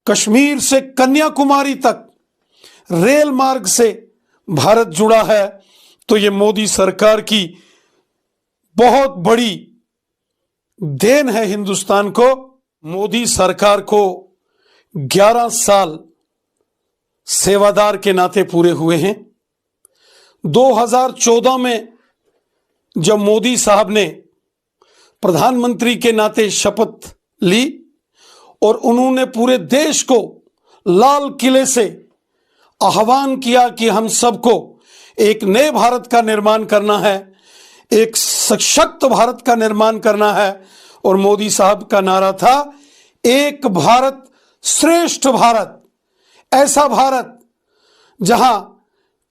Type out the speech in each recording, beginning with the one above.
कश्मीर से कन्याकुमारी तक रेल मार्ग से भारत जुड़ा है, तो ये मोदी सरकार की बहुत बड़ी देन है हिंदुस्तान को। मोदी सरकार को 11 साल सेवादार के नाते पूरे हुए हैं। 2014 में जब मोदी साहब ने प्रधानमंत्री के नाते शपथ ली और उन्होंने पूरे देश को लाल किले से आह्वान किया कि हम सबको एक नए भारत का निर्माण करना है, एक सशक्त भारत का निर्माण करना है, और मोदी साहब का नारा था एक भारत श्रेष्ठ भारत, ऐसा भारत जहां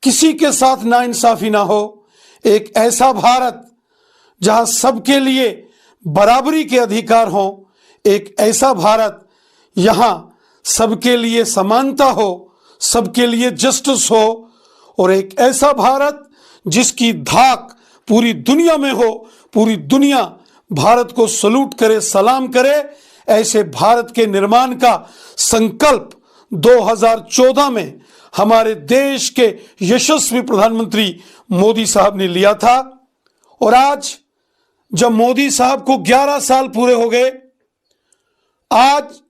किसी के साथ नाइंसाफी ना हो, एक ऐसा भारत जहां सबके लिए बराबरी के अधिकार हो, एक ऐसा भारत यहां सबके लिए समानता हो, सबके लिए जस्टिस हो, और एक ऐसा भारत जिसकी धाक पूरी दुनिया में हो, पूरी दुनिया भारत को सलूट करे, सलाम करे। ऐसे भारत के निर्माण का संकल्प 2014 में हमारे देश के यशस्वी प्रधानमंत्री मोदी साहब ने लिया था। और आज जब मोदी साहब को 11 साल पूरे हो गए, आज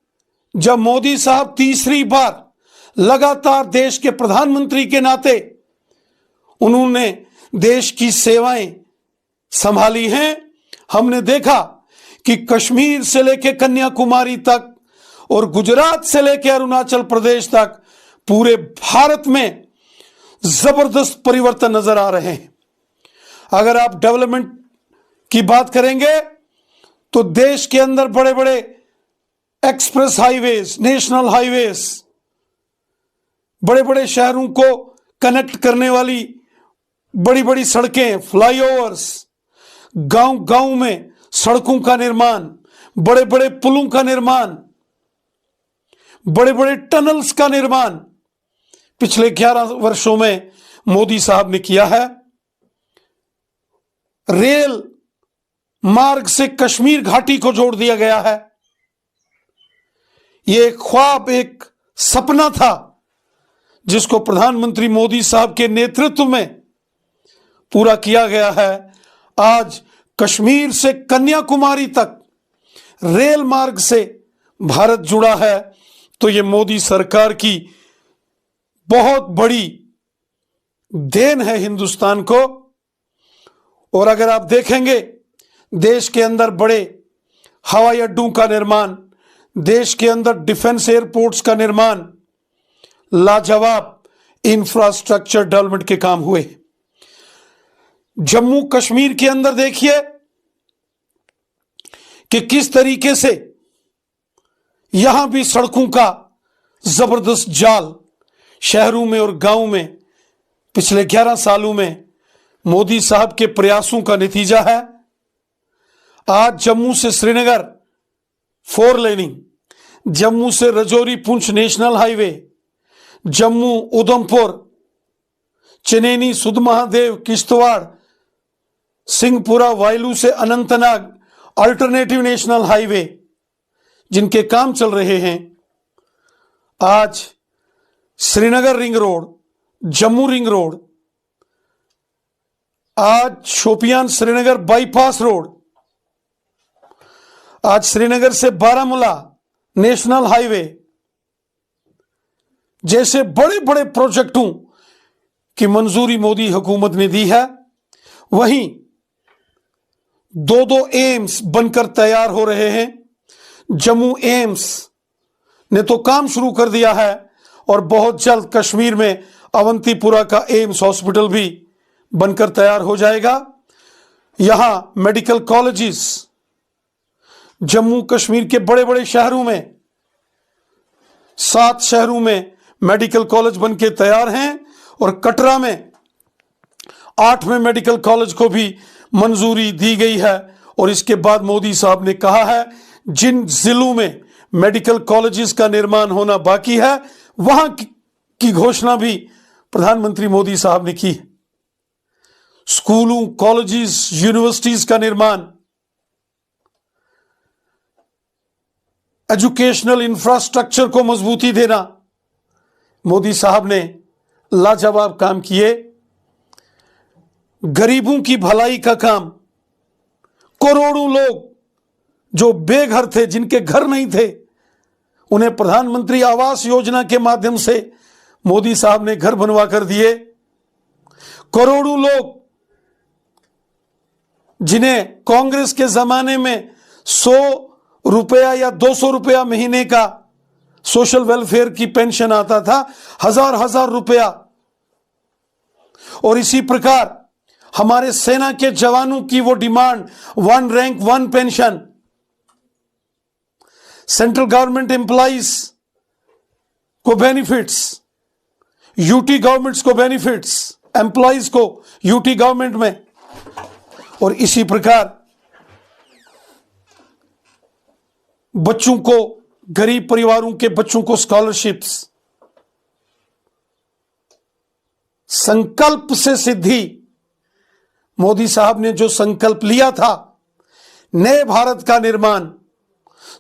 जब मोदी साहब तीसरी बार लगातार देश के प्रधानमंत्री के नाते उन्होंने देश की सेवाएं संभाली हैं, हमने देखा कि कश्मीर से लेकर कन्याकुमारी तक और गुजरात से लेकर अरुणाचल प्रदेश तक पूरे भारत में जबरदस्त परिवर्तन नजर आ रहे हैं। अगर आप डेवलपमेंट की बात करेंगे तो देश के अंदर बड़े बड़े एक्सप्रेस हाईवेज, नेशनल हाईवेज, बड़े बड़े शहरों को कनेक्ट करने वाली बड़ी बड़ी सड़कें, फ्लाईओवर्स, गांव गांव में सड़कों का निर्माण, बड़े बड़े पुलों का निर्माण, बड़े बड़े टनल्स का निर्माण पिछले 11 वर्षों में मोदी साहब ने किया है। रेल मार्ग से कश्मीर घाटी को जोड़ दिया गया है। यह एक ख्वाब, एक सपना था जिसको प्रधानमंत्री मोदी साहब के नेतृत्व में पूरा किया गया है। आज कश्मीर से कन्याकुमारी तक रेल मार्ग से भारत जुड़ा है, तो यह मोदी सरकार की बहुत बड़ी देन है हिंदुस्तान को। और अगर आप देखेंगे देश के अंदर बड़े हवाई अड्डों का निर्माण, देश के अंदर डिफेंस एयरपोर्ट्स का निर्माण, लाजवाब इंफ्रास्ट्रक्चर डेवलपमेंट के काम हुए। जम्मू कश्मीर के अंदर देखिए कि किस तरीके से यहां भी सड़कों का जबरदस्त जाल शहरों में और गांवों में पिछले 11 सालों में मोदी साहब के प्रयासों का नतीजा है। आज जम्मू से श्रीनगर 4 लेनिंग, जम्मू से रजौरी पुंछ नेशनल हाईवे, जम्मू उधमपुर चनैनी सुधमहादेव किश्तवाड़ सिंहपुरा वायलू से अनंतनाग अल्टरनेटिव नेशनल हाईवे जिनके काम चल रहे हैं। आज Srinagar ring road, Jammu ring road, आज शोपियान श्रीनगर बाईपास रोड, आज श्रीनगर से बारामूला नेशनल हाईवे जैसे बड़े बड़े प्रोजेक्टों की मंजूरी मोदी हुकूमत ने दी है। वहीं 2 एम्स बनकर तैयार हो रहे हैं। जम्मू एम्स ने तो काम शुरू कर दिया है और बहुत जल्द कश्मीर में अवंतीपुरा का एम्स हॉस्पिटल भी बनकर तैयार हो जाएगा। यहां मेडिकल कॉलेजेस जम्मू कश्मीर के बड़े बड़े शहरों में, 7 शहरों में मेडिकल कॉलेज बनके तैयार हैं और कटरा में 8वें मेडिकल कॉलेज को भी मंजूरी दी गई है। और इसके बाद मोदी साहब ने कहा है जिन जिलों में मेडिकल कॉलेजेस का निर्माण होना बाकी है वहां की घोषणा भी प्रधानमंत्री मोदी साहब ने की है। स्कूलों, कॉलेजेस, यूनिवर्सिटीज का निर्माण एजुकेशनल इंफ्रास्ट्रक्चर को मजबूती देना, मोदी साहब ने लाजवाब काम किए। गरीबों की भलाई का काम, करोड़ों लोग जो बेघर थे, जिनके घर नहीं थे, उन्हें प्रधानमंत्री आवास योजना के माध्यम से मोदी साहब ने घर बनवा कर दिए। करोड़ों लोग जिन्हें कांग्रेस के जमाने में 100 रुपया या 200 रुपया महीने का सोशल वेलफेयर की पेंशन आता था, हजार हजार रुपया। और इसी प्रकार हमारे सेना के जवानों की वो demand, 1 rank 1 pension. Central government employees को बेनिफिट्स, यूटी गवर्नमेंट्स को बेनिफिट्स, एम्प्लॉइज को यूटी गवर्नमेंट में। और इसी प्रकार बच्चों को, गरीब परिवारों के बच्चों को स्कॉलरशिप्स। संकल्प से सिद्धि। मोदी साहब ने जो संकल्प लिया था, नए भारत का निर्माण,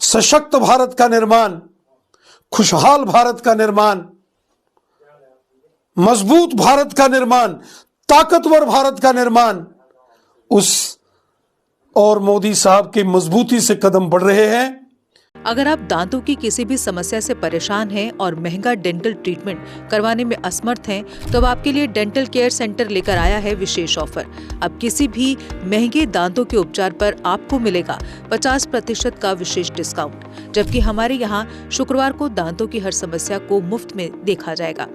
सशक्त भारत का निर्माण, खुशहाल भारत का निर्माण, मजबूत भारत का निर्माण, ताकतवर भारत का निर्माण, उस और मोदी साहब की मजबूती से कदम बढ़ रहे हैं। अगर आप दांतों की किसी भी समस्या से परेशान हैं और महंगा डेंटल ट्रीटमेंट करवाने में असमर्थ हैं, तो अब आपके लिए डेंटल केयर सेंटर लेकर आया है विशेष ऑफर। अब किसी भी महंगे दांतों के उपचार पर आपको मिलेगा 50% का विशेष डिस्काउंट, जबकि हमारे यहाँ शुक्रवार को दांतों की हर समस्या को मुफ्त में देखा जाएगा।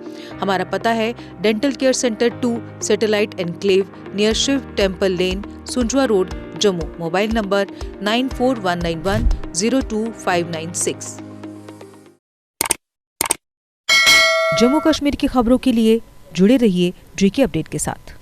हमारा पता है dental care centre 2, satellite enclave, near Shiv temple lane, Sunjwan road, Jammu. Mobile number 9419102596। Jammu Kashmir की खबरों के लिए जुड़े रहिए जीके अपडेट के साथ।